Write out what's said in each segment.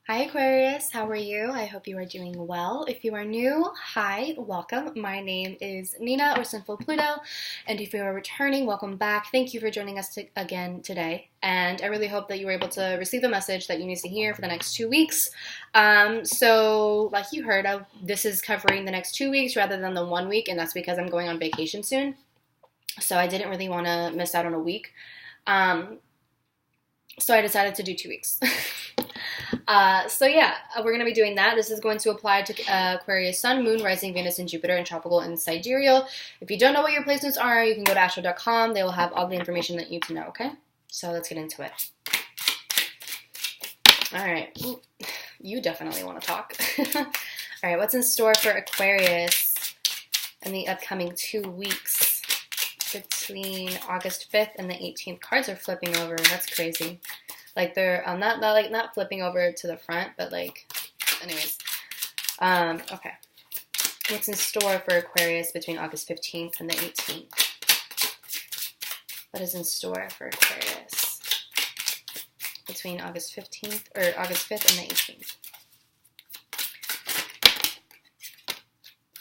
Hi Aquarius, how are you? I hope you are doing well. If you are new, hi, welcome. My name is Nina or Sinfulpluto, and if you are returning, welcome back. Thank you for joining us again today, and I really hope that you were able to receive the message that you need to hear for the next 2 weeks. So like you heard, this is covering the next 2 weeks rather than the 1 week, and that's because I'm going on vacation soon, so I didn't really want to miss out on a week. So I decided to do 2 weeks. We're going to be doing that. This is going to apply to Aquarius, Sun, Moon, Rising, Venus, and Jupiter, and Tropical and Sidereal. If you don't know what your placements are, you can go to astro.com. They will have all the information that you need to know, okay? So let's get into it. All right. Ooh, you definitely want to talk. All right, what's in store for Aquarius in the upcoming 2 weeks between August 5th and the 18th? Cards are flipping over. That's crazy. Like they're not flipping over to the front, but like, anyways. Okay. What's in store for Aquarius between August 15th and the 18th? What is in store for Aquarius between August 15th or August 5th and the 18th?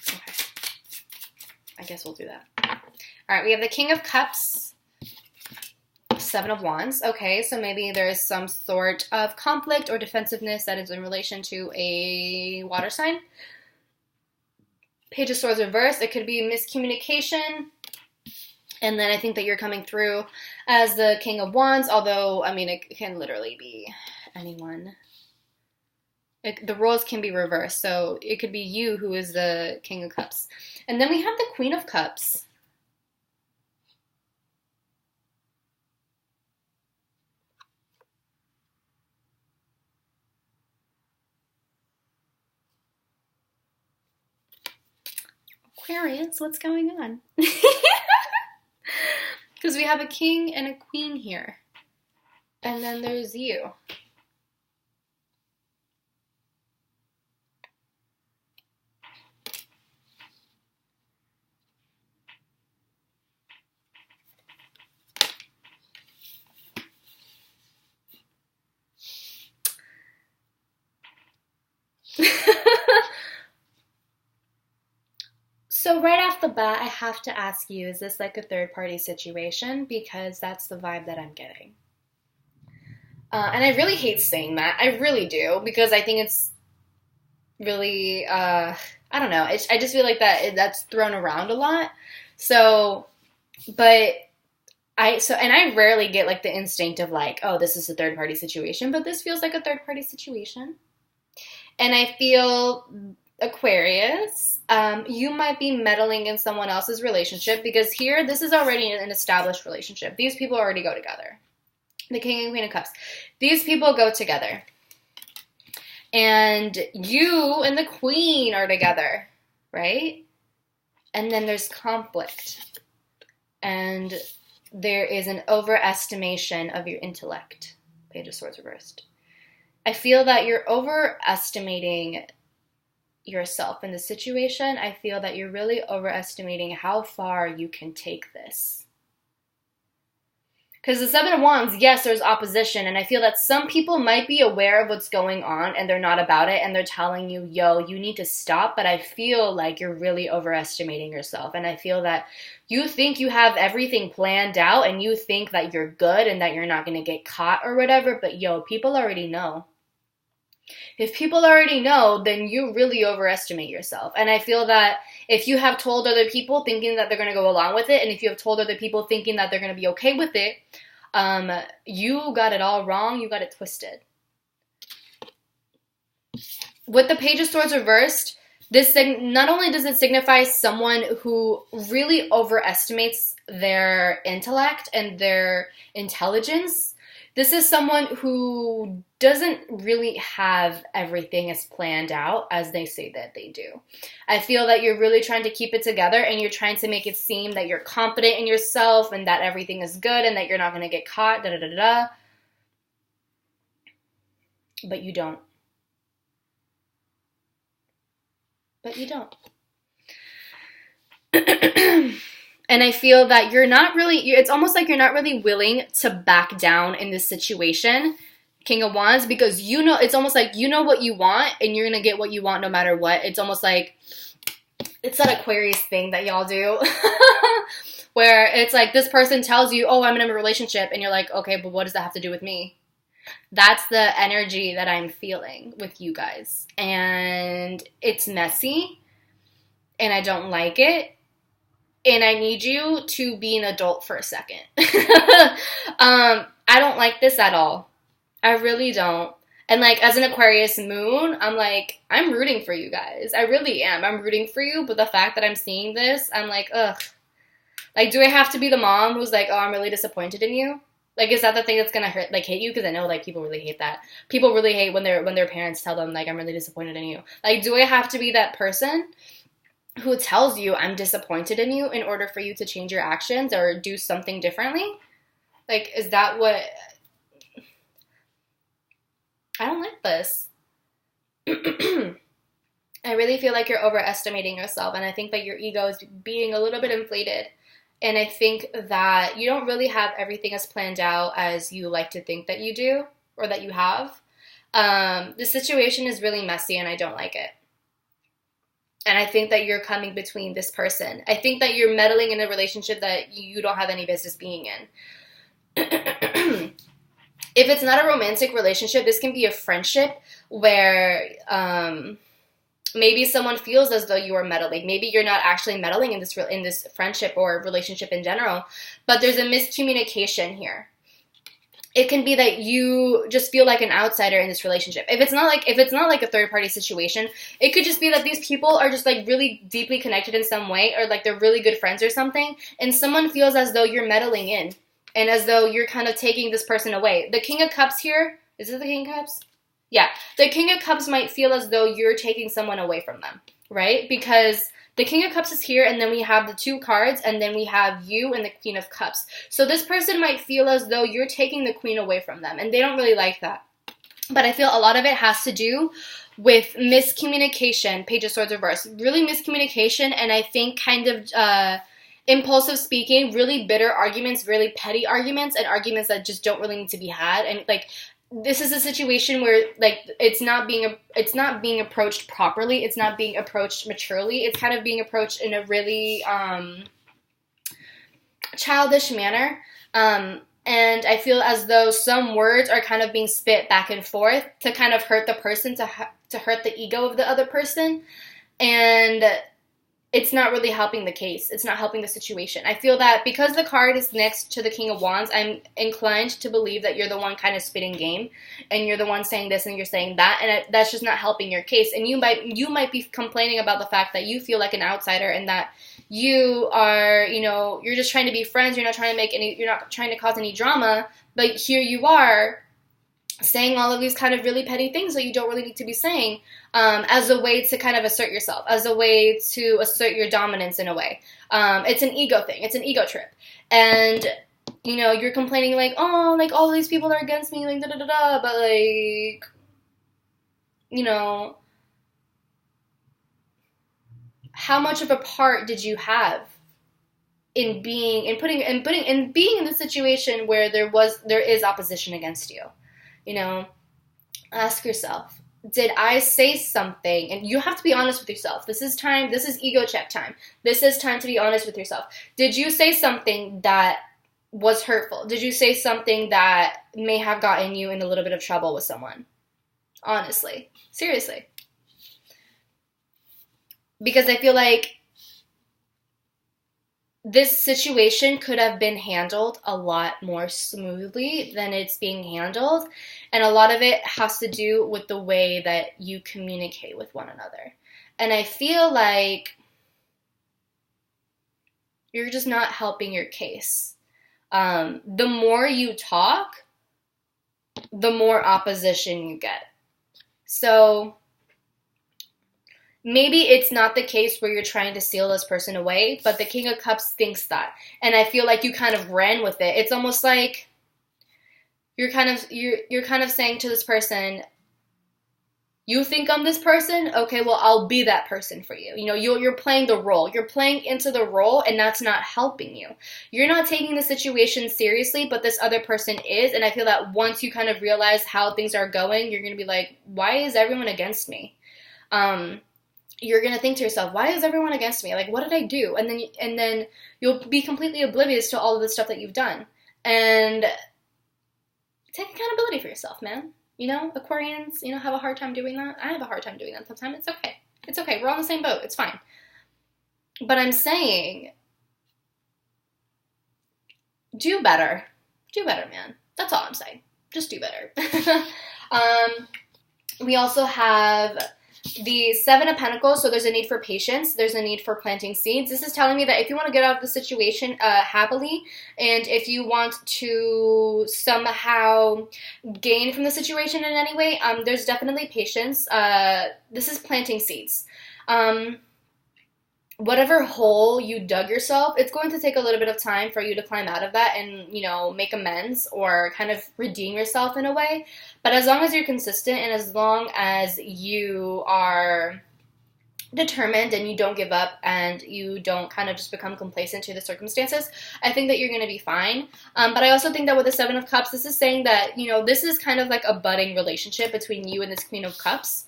Okay. I guess we'll do that. All right, we have the King of Cups. Seven of Wands. Okay, so maybe there's some sort of conflict or defensiveness that is in relation to a water sign. Page of Swords reversed. It could be miscommunication. And then I think that you're coming through as the King of Wands, although, I mean, it can literally be anyone. The roles can be reversed, so it could be you who is the King of Cups. And then we have the Queen of Cups. Aquarius, what's going on? Because we have a king and a queen here. And then there's you. So right off the bat, I have to ask you, is this like a third-party situation? Because that's the vibe that I'm getting. And I really hate saying that. I really do, because I think it's really, I don't know. I just feel like that's thrown around a lot. So, but I rarely get like the instinct of like, oh, this is a third-party situation, but this feels like a third-party situation. And I feel Aquarius, you might be meddling in someone else's relationship because here, this is already an established relationship. These people already go together. The King and Queen of Cups. These people go together. And you and the Queen are together, right? And then there's conflict. And there is an overestimation of your intellect. Page of Swords reversed. I feel that you're overestimating yourself in the situation. I feel that you're really overestimating how far you can take this. Because the Seven of Wands, yes, there's opposition, and I feel that some people might be aware of what's going on and they're not about it, and they're telling you, yo, you need to stop, but I feel like you're really overestimating yourself, and I feel that you think you have everything planned out, and you think that you're good and that you're not going to get caught or whatever, but yo, people already know. If people already know, then you really overestimate yourself. And I feel that if you have told other people thinking that they're going to go along with it, and if you have told other people thinking that they're going to be okay with it, you got it all wrong. You got it twisted. With the Page of Swords reversed, this not only does it signify someone who really overestimates their intellect and their intelligence, this is someone who doesn't really have everything as planned out as they say that they do. I feel that you're really trying to keep it together and you're trying to make it seem that you're confident in yourself and that everything is good and that you're not going to get caught, da-da-da-da. But you don't. But you don't. And I feel that you're not really, it's almost like you're not really willing to back down in this situation King of Wands, because it's almost like you know what you want and you're going to get what you want no matter what. It's almost like it's that Aquarius thing that y'all do where it's like this person tells you, oh, I'm in a relationship, and you're like, okay, but what does that have to do with me? That's the energy that I'm feeling with you guys. And it's messy and I don't like it. And I need you to be an adult for a second. I don't like this at all. I really don't. And like as an Aquarius moon, I'm like, I'm rooting for you guys. I really am. I'm rooting for you. But the fact that I'm seeing this, I'm like, ugh. Like, do I have to be the mom who's like, oh, I'm really disappointed in you? Like, is that the thing that's gonna hurt, like, hit you? Because I know, like, people really hate that. People really hate when their parents tell them, like, I'm really disappointed in you. Like, do I have to be that person who tells you I'm disappointed in you in order for you to change your actions or do something differently? Like, is that what... I don't like this. I really feel like you're overestimating yourself, and I think that your ego is being a little bit inflated. And I think that you don't really have everything as planned out as you like to think that you do or that you have. The situation is really messy and I don't like it. And I think that you're coming between this person. I think that you're meddling in a relationship that you don't have any business being in. If it's not a romantic relationship, this can be a friendship where... maybe someone feels as though you are meddling. Maybe you're not actually meddling in this friendship or relationship in general, but there's a miscommunication here. It can be that you just feel like an outsider in this relationship. If it's not like a third party situation, it could just be that these people are just like really deeply connected in some way, or like they're really good friends or something, and someone feels as though you're meddling in and as though you're kind of taking this person away. The King of Cups here, is it the King of Cups? Yeah, the King of Cups might feel as though you're taking someone away from them, right? Because the King of Cups is here, and then we have the 2 cards, and then we have you and the Queen of Cups. So this person might feel as though you're taking the Queen away from them, and they don't really like that. But I feel a lot of it has to do with miscommunication, Page of Swords reverse, really miscommunication, and I think kind of impulsive speaking, really bitter arguments, really petty arguments, and arguments that just don't really need to be had, and like... This is a situation where, like, it's not being approached properly. It's not being approached maturely. It's kind of being approached in a really childish manner. And I feel as though some words are kind of being spit back and forth to kind of hurt the person, to hurt the ego of the other person. And it's not really helping the case. It's not helping the situation. I feel that because the card is next to the King of Wands, I'm inclined to believe that you're the one kind of spitting game, and you're the one saying this and you're saying that, and that's just not helping your case. And you might be complaining about the fact that you feel like an outsider and that you are, you're just trying to be friends. You're not trying to cause any drama, but here you are saying all of these kind of really petty things that you don't really need to be saying, as a way to kind of assert yourself, as a way to assert your dominance in a way. It's an ego thing. It's an ego trip. And, you're complaining like, oh, like all these people are against me, like da-da-da-da, but like, how much of a part did you have in being in the situation where there is opposition against you? Ask yourself, did I say something? And you have to be honest with yourself. This is ego check time. This is time to be honest with yourself. Did you say something that was hurtful? Did you say something that may have gotten you in a little bit of trouble with someone? Honestly. Seriously. Because I feel like this situation could have been handled a lot more smoothly than it's being handled. And a lot of it has to do with the way that you communicate with one another. And I feel like you're just not helping your case. The more you talk, the more opposition you get. So... maybe it's not the case where you're trying to seal this person away, but the King of Cups thinks that. And I feel like you kind of ran with it. It's almost like you're kind of saying to this person, You think I'm this person? Okay, well, I'll be that person for you. You know, you're playing the role. You're playing into the role, and that's not helping you. You're not taking the situation seriously, but this other person is. And I feel that once you kind of realize how things are going, you're going to be like, why is everyone against me? You're going to think to yourself, why is everyone against me? Like, what did I do? And then you'll be completely oblivious to all of the stuff that you've done. And take accountability for yourself, man. You know, Aquarians, you know, have a hard time doing that. I have a hard time doing that sometimes. It's okay. It's okay. We're on the same boat. It's fine. But I'm saying, do better. Do better, man. That's all I'm saying. Just do better. We also have the Seven of Pentacles, so there's a need for patience. There's a need for planting seeds. This is telling me that if you want to get out of the situation happily, and if you want to somehow gain from the situation in any way, there's definitely patience. This is planting seeds. Whatever hole you dug yourself, it's going to take a little bit of time for you to climb out of that and, you know, make amends or kind of redeem yourself in a way. But as long as you're consistent and as long as you are determined and you don't give up and you don't kind of just become complacent to the circumstances, I think that you're going to be fine. But I also think that with the Seven of Cups, this is saying that, you know, this is kind of like a budding relationship between you and this Queen of Cups.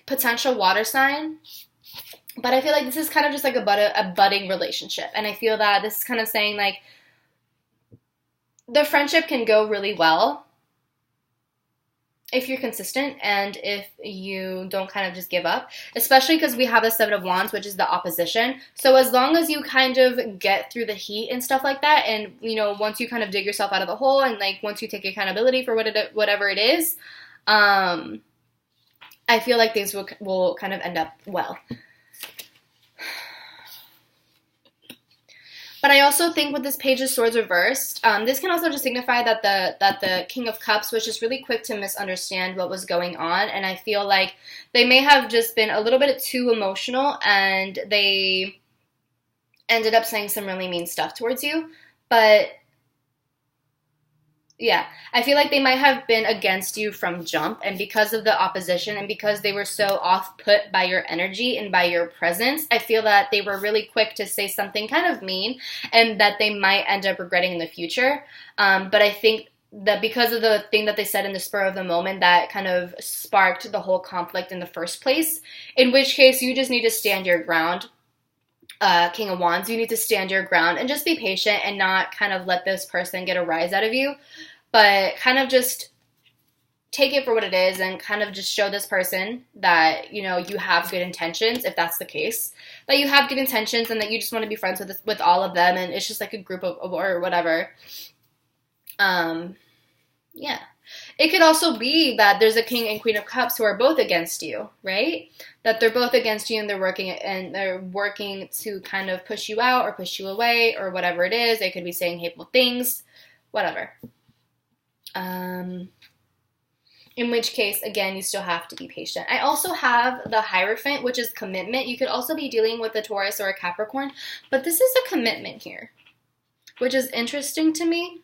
Potential water sign. But I feel like this is kind of just like a budding relationship. And I feel that this is kind of saying, like, the friendship can go really well if you're consistent and if you don't kind of just give up. Especially because we have the Seven of Wands, which is the opposition. So as long as you kind of get through the heat and stuff like that, and, you know, once you kind of dig yourself out of the hole and, like, once you take accountability for whatever it is, I feel like things will kind of end up well. But I also think with this Page of Swords reversed, this can also just signify that the King of Cups was just really quick to misunderstand what was going on. And I feel like they may have just been a little bit too emotional and they ended up saying some really mean stuff towards you. But yeah, I feel like they might have been against you from jump, and because of the opposition and because they were so off-put by your energy and by your presence, I feel that they were really quick to say something kind of mean and that they might end up regretting in the future. But I think that because of the thing that they said in the spur of the moment, that kind of sparked the whole conflict in the first place, in which case you just need to stand your ground. King of Wands, you need to stand your ground and just be patient and not kind of let this person get a rise out of you, but kind of just take it for what it is and kind of just show this person that, you know, you have good intentions, if that's the case, that you have good intentions and that you just want to be friends with all of them, and it's just like a group of or whatever. Yeah. It could also be that there's a King and Queen of Cups who are both against you, right? That they're both against you and they're working to kind of push you out or push you away or whatever it is. They could be saying hateful things, whatever. In which case, again, you still have to be patient. I also have the Hierophant, which is commitment. You could also be dealing with a Taurus or a Capricorn, but this is a commitment here, which is interesting to me.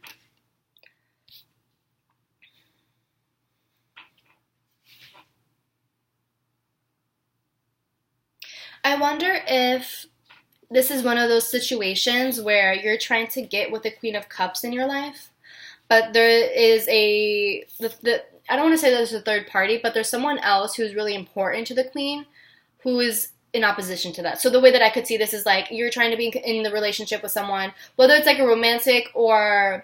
I wonder if this is one of those situations where you're trying to get with the Queen of Cups in your life, but there is I don't want to say there's a third party, but there's someone else who's really important to the Queen who is in opposition to that. So the way that I could see this is like you're trying to be in the relationship with someone, whether it's like a romantic or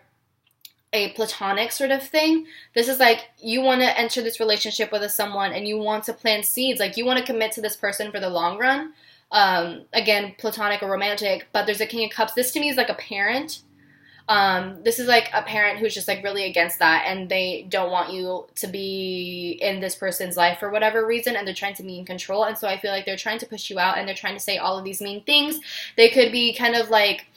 a platonic sort of thing. This is like you want to enter this relationship with someone and you want to plant seeds. Like you want to commit to this person for the long run. Again, platonic or romantic, but there's a King of Cups. This to me is like a parent. This is like a parent who's just like really against that and they don't want you to be in this person's life for whatever reason and they're trying to be in control. And so I feel like they're trying to push you out and they're trying to say all of these mean things. They could be kind of like,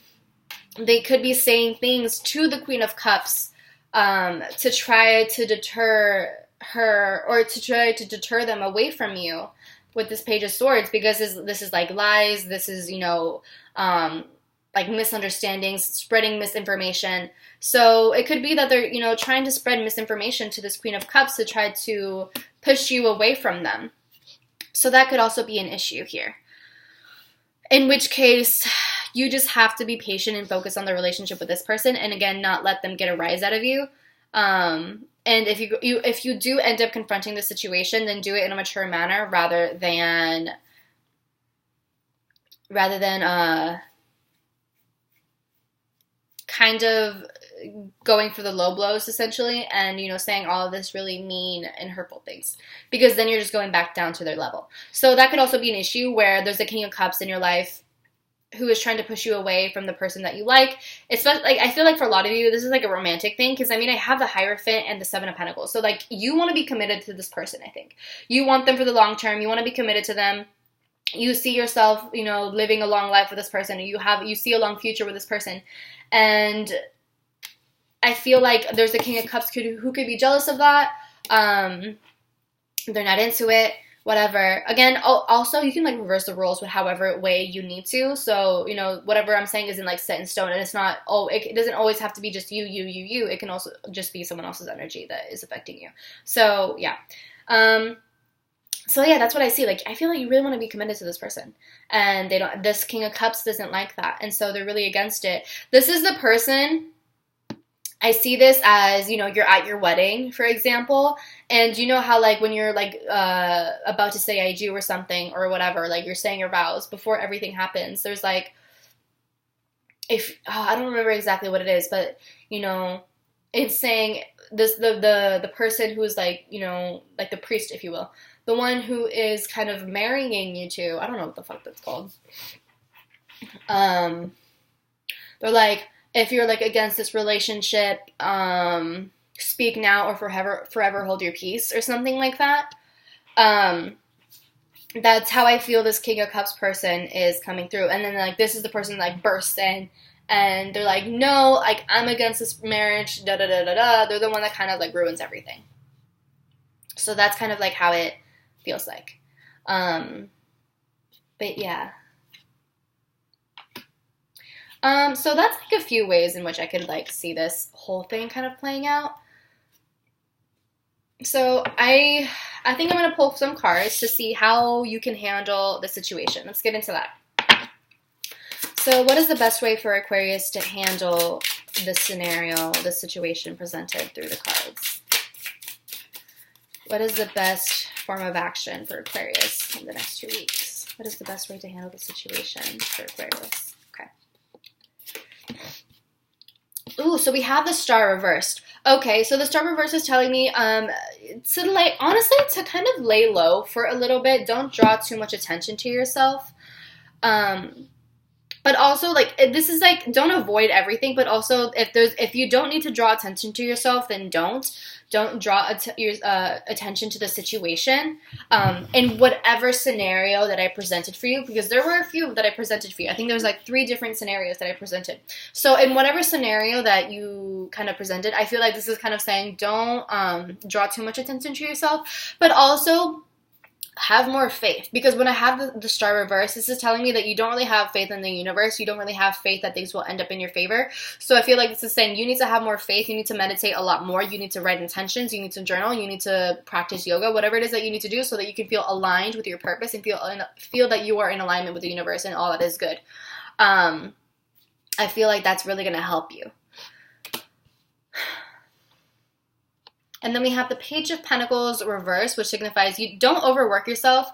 they could be saying things to the Queen of Cups to try to deter her or to try to deter them away from you with this Page of Swords, because this is like lies, this is, you know, like misunderstandings, spreading misinformation. So it could be that they're, you know, trying to spread misinformation to this Queen of Cups to try to push you away from them. So that could also be an issue here. In which case, you just have to be patient and focus on the relationship with this person, and again, not let them get a rise out of you. And if you do end up confronting the situation, then do it in a mature manner rather than kind of going for the low blows, essentially, and, saying all of this really mean and hurtful things, because then you're just going back down to their level. So that could also be an issue where there's a King of Cups in your life who is trying to push you away from the person that you like. Especially, I feel like for a lot of you, this is a romantic thing, because, I have the Hierophant and the Seven of Pentacles. So, you want to be committed to this person, I think. You want them for the long term. You want to be committed to them. You see yourself, living a long life with this person. You see a long future with this person. And I feel like there's a King of Cups who could be jealous of that. They're not into it, whatever. Again, also, you can, reverse the roles with however way you need to. So, whatever I'm saying isn't, set in stone. And it's not, it doesn't always have to be just you. It can also just be someone else's energy that is affecting you. So, yeah. So, yeah, that's what I see. I feel like you really want to be committed to this person. And this King of Cups doesn't like that. And so they're really against it. This is the person... I see this as, you're at your wedding, for example, and you know how, when you're, about to say I do or something or whatever, you're saying your vows before everything happens, there's, I don't remember exactly what it is, but, it's saying this, the person who's, the priest, if you will, the one who is kind of marrying you to, I don't know what the fuck that's called, they're if you're, against this relationship, speak now or forever hold your peace or something like that. That's how I feel this King of Cups person is coming through. And then, this is the person that bursts in, and they're like, no, I'm against this marriage, da-da-da-da-da. They're the one that kind of, ruins everything. So that's kind of, how it feels like. But, yeah. So that's a few ways in which I could see this whole thing kind of playing out. So I think I'm going to pull some cards to see how you can handle the situation. Let's get into that. So what is the best way for Aquarius to handle this scenario, this situation presented through the cards? What is the best form of action for Aquarius in the next 2 weeks? What is the best way to handle the situation for Aquarius? Ooh, so we have the Star reversed. Okay, so the Star reversed is telling me to kind of lay low for a little bit. Don't draw too much attention to yourself. But also, this is, don't avoid everything, but also, if you don't need to draw attention to yourself, then don't draw attention to the situation, in whatever scenario that I presented for you, because there were a few that I presented for you. I think there was, 3 different scenarios that I presented. So, in whatever scenario that you kind of presented, I feel like this is kind of saying, don't, draw too much attention to yourself, but also, have more faith, because when I have the Star reverse, this is telling me that you don't really have faith in the universe. You don't really have faith that things will end up in your favor. So I feel like this is saying you need to have more faith. You need to meditate a lot more. You need to write intentions. You need to journal. You need to practice yoga, whatever it is that you need to do, so that you can feel aligned with your purpose and feel that you are in alignment with the universe and all that is good. I feel like that's really going to help you. And then we have the Page of Pentacles reverse, which signifies you don't overwork yourself.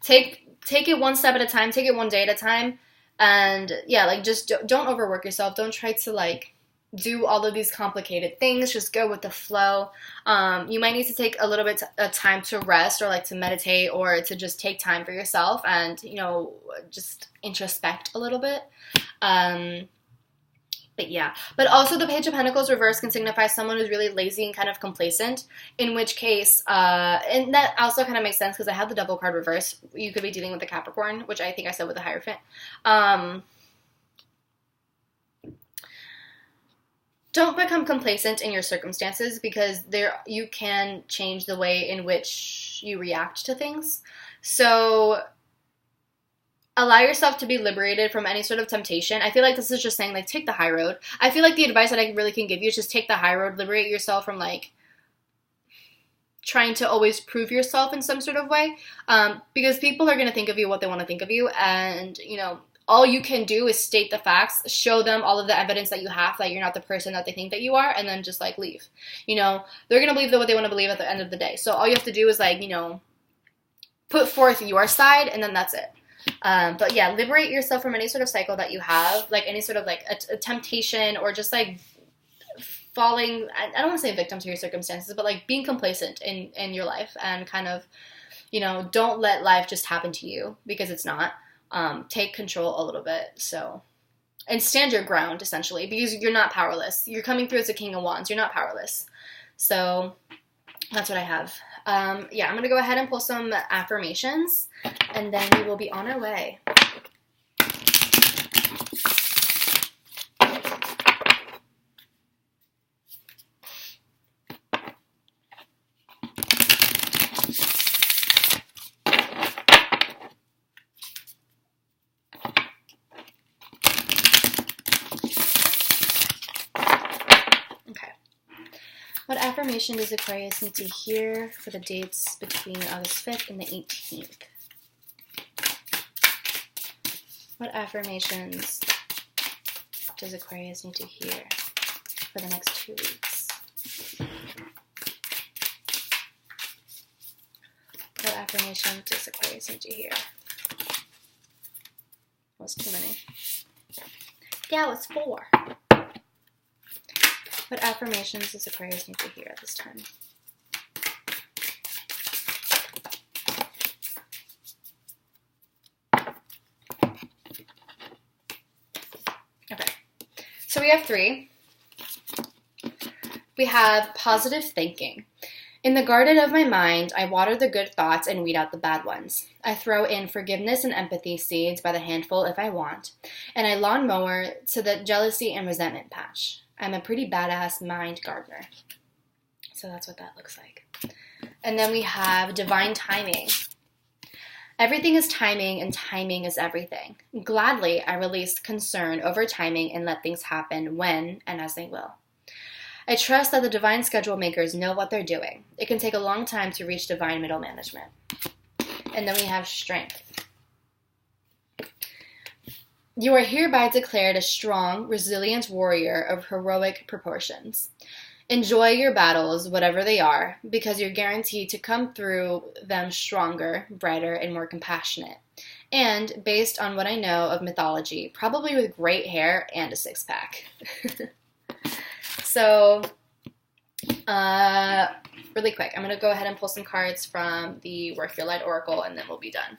Take it one step at a time. Take it one day at a time. And yeah, just don't overwork yourself. Don't try to do all of these complicated things. Just go with the flow. You might need to take a little bit of time to rest, or to meditate, or to just take time for yourself and, just introspect a little bit. But yeah, but also the Page of Pentacles reverse can signify someone who's really lazy and kind of complacent, in which case, and that also kind of makes sense because I have the Devil card reverse. You could be dealing with the Capricorn, which I think I said with the Hierophant. Don't become complacent in your circumstances, because you can change the way in which you react to things. So allow yourself to be liberated from any sort of temptation. I feel like this is just saying, take the high road. I feel like the advice that I really can give you is just take the high road, liberate yourself from, trying to always prove yourself in some sort of way, because people are going to think of you what they want to think of you, and, you know, all you can do is state the facts, show them all of the evidence that you have that you're not the person that they think that you are, and then just, like, leave. You know, they're going to believe what they want to believe at the end of the day. So all you have to do is, like, you know, put forth your side, and then that's it. But yeah, liberate yourself from any sort of cycle that you have, like any sort of, like, a temptation, or just, like, falling, I don't want to say victim to your circumstances, but, like, being complacent in your life, and kind of, you know, don't let life just happen to you, because it's not. Take control a little bit, so, and stand your ground, essentially, because you're not powerless. You're coming through as a King of Wands. You're not powerless. So that's what I have. Yeah, I'm going to go ahead and pull some affirmations, and then we will be on our way. What affirmation does Aquarius need to hear for the dates between August 5th and the 18th? What affirmations does Aquarius need to hear for the next 2 weeks? What affirmation does Aquarius need to hear? That was too many. Yeah, it was 4. What affirmations does Aquarius need to hear at this time? Okay, so we have 3. We have positive thinking. In the garden of my mind, I water the good thoughts and weed out the bad ones. I throw in forgiveness and empathy seeds by the handful if I want, and I lawnmower to the jealousy and resentment patch. I'm a pretty badass mind gardener. So that's what that looks like. And then we have divine timing. Everything is timing, and timing is everything. Gladly, I release concern over timing and let things happen when and as they will. I trust that the divine schedule makers know what they're doing. It can take a long time to reach divine middle management. And then we have strength. You are hereby declared a strong, resilient warrior of heroic proportions. Enjoy your battles, whatever they are, because you're guaranteed to come through them stronger, brighter, and more compassionate. And, based on what I know of mythology, probably with great hair and a 6-pack. So, really quick, I'm going to go ahead and pull some cards from the Work Your Light Oracle, and then we'll be done.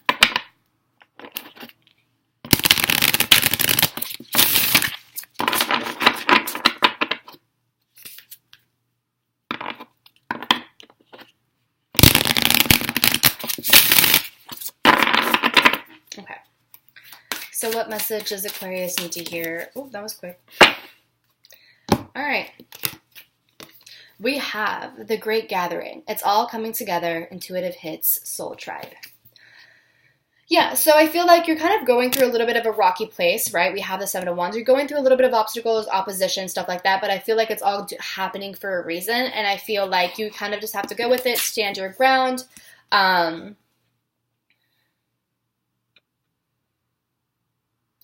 Okay. So what message does Aquarius need to hear? Oh, that was quick. All right. We have the Great Gathering. It's all coming together. Intuitive hits, Soul Tribe. Yeah, so I feel like you're kind of going through a little bit of a rocky place, right? We have the 7 of Wands. You're going through a little bit of obstacles, opposition, stuff like that, but I feel like it's all happening for a reason, and I feel like you kind of just have to go with it, stand your ground. And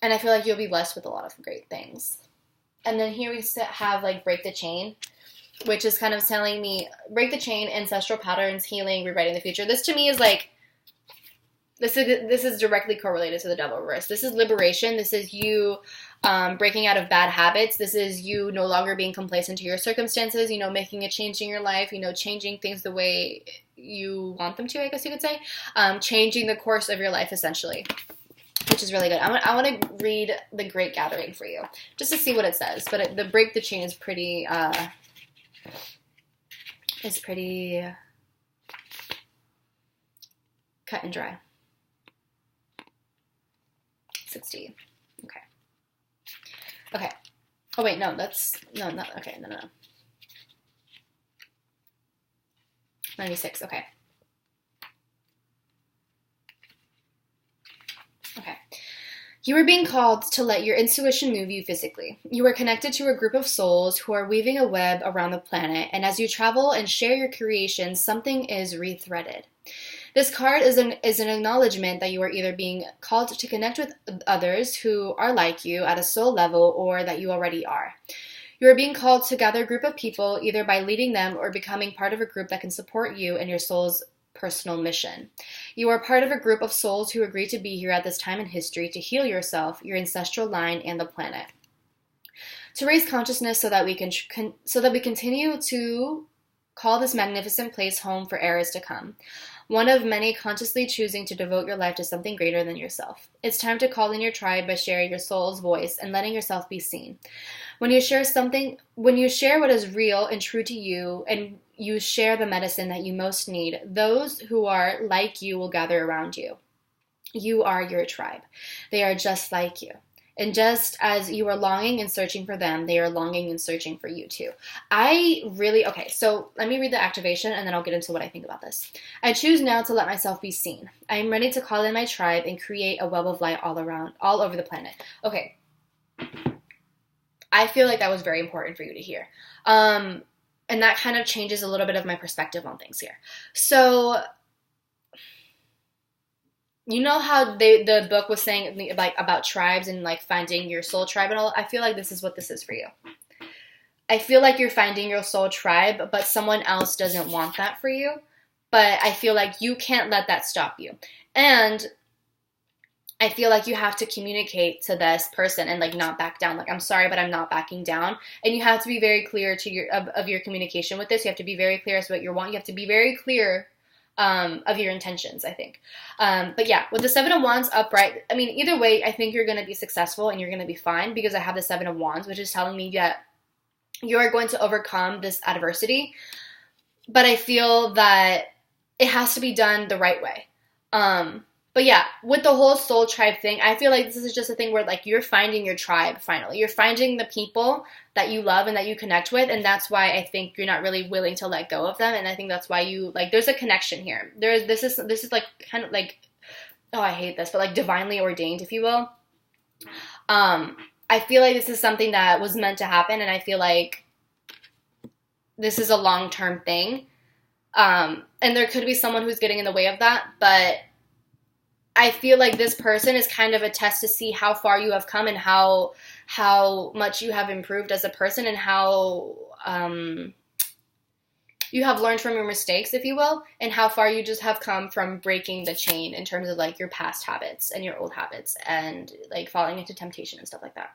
I feel like you'll be blessed with a lot of great things. And then here we have, like, Break the Chain, which is kind of telling me, break the chain, ancestral patterns, healing, rewriting the future. This to me is like, this is directly correlated to the Devil reverse. This is liberation. This is you breaking out of bad habits. This is you no longer being complacent to your circumstances, you know, making a change in your life, you know, changing things the way you want them to, I guess you could say. Changing the course of your life, essentially, which is really good. I want to read the Great Gathering for you, just to see what it says. But the Break the Chain is pretty cut and dry. 60. Okay. Okay. Oh, wait, no, not, okay, no. 96, okay. Okay. You are being called to let your intuition move you physically. You are connected to a group of souls who are weaving a web around the planet, and as you travel and share your creations, something is rethreaded. This card is an acknowledgement that you are either being called to connect with others who are like you at a soul level, or that you already are. You are being called to gather a group of people, either by leading them or becoming part of a group that can support you in your soul's personal mission. You are part of a group of souls who agreed to be here at this time in history to heal yourself, your ancestral line, and the planet. To raise consciousness so that we continue to call this magnificent place home for eras to come. One of many consciously choosing to devote your life to something greater than yourself. It's time to call in your tribe by sharing your soul's voice and letting yourself be seen. When you share what is real and true to you, and you share the medicine that you most need, those who are like you will gather around you. You are your tribe. They are just like you. And just as you are longing and searching for them, they are longing and searching for you too. Okay, so let me read the activation and then I'll get into what I think about this. I choose now to let myself be seen. I am ready to call in my tribe and create a web of light all over the planet. Okay. I feel like that was very important for you to hear. And that kind of changes a little bit of my perspective on things here. So, you know how the book was saying like about tribes and like finding your soul tribe and all? I feel like this is what this is for you. I feel like you're finding your soul tribe, but someone else doesn't want that for you. But I feel like you can't let that stop you. And I feel like you have to communicate to this person and like not back down. Like, I'm sorry, but I'm not backing down. And you have to be very clear to your communication with this. You have to be very clear as to what you want. You have to be very clear of your intentions, I think. But yeah, with the Seven of Wands upright, I mean, either way, I think you're going to be successful and you're going to be fine, because I have the Seven of Wands, which is telling me that you are going to overcome this adversity. But I feel that it has to be done the right way. But yeah, with the whole soul tribe thing, I feel like this is just a thing where like you're finding your tribe finally. You're finding the people that you love and that you connect with, and that's why I think you're not really willing to let go of them. And I think that's why you like there's a connection here. This is like kind of like, oh, I hate this, but like divinely ordained, if you will. I feel like this is something that was meant to happen, and I feel like this is a long-term thing. And there could be someone who's getting in the way of that, but I feel like this person is kind of a test to see how far you have come and how much you have improved as a person, and how you have learned from your mistakes, if you will, and how far you just have come from breaking the chain in terms of like your past habits and your old habits and like falling into temptation and stuff like that.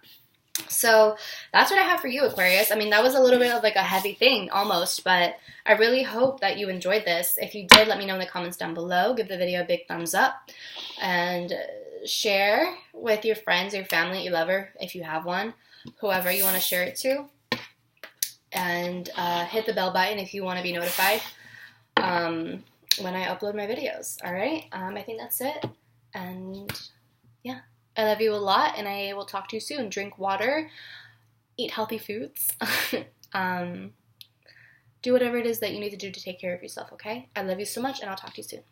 So that's what I have for you, Aquarius. I mean, that was a little bit of like a heavy thing almost, but I really hope that you enjoyed this. If you did, let me know in the comments down below. Give the video a big thumbs up and share with your friends, your family, your lover, if you have one, whoever you want to share it to. And hit the bell button if you want to be notified when I upload my videos. All right? I think that's it. And yeah. I love you a lot, and I will talk to you soon. Drink water, eat healthy foods, do whatever it is that you need to do to take care of yourself, okay? I love you so much, and I'll talk to you soon.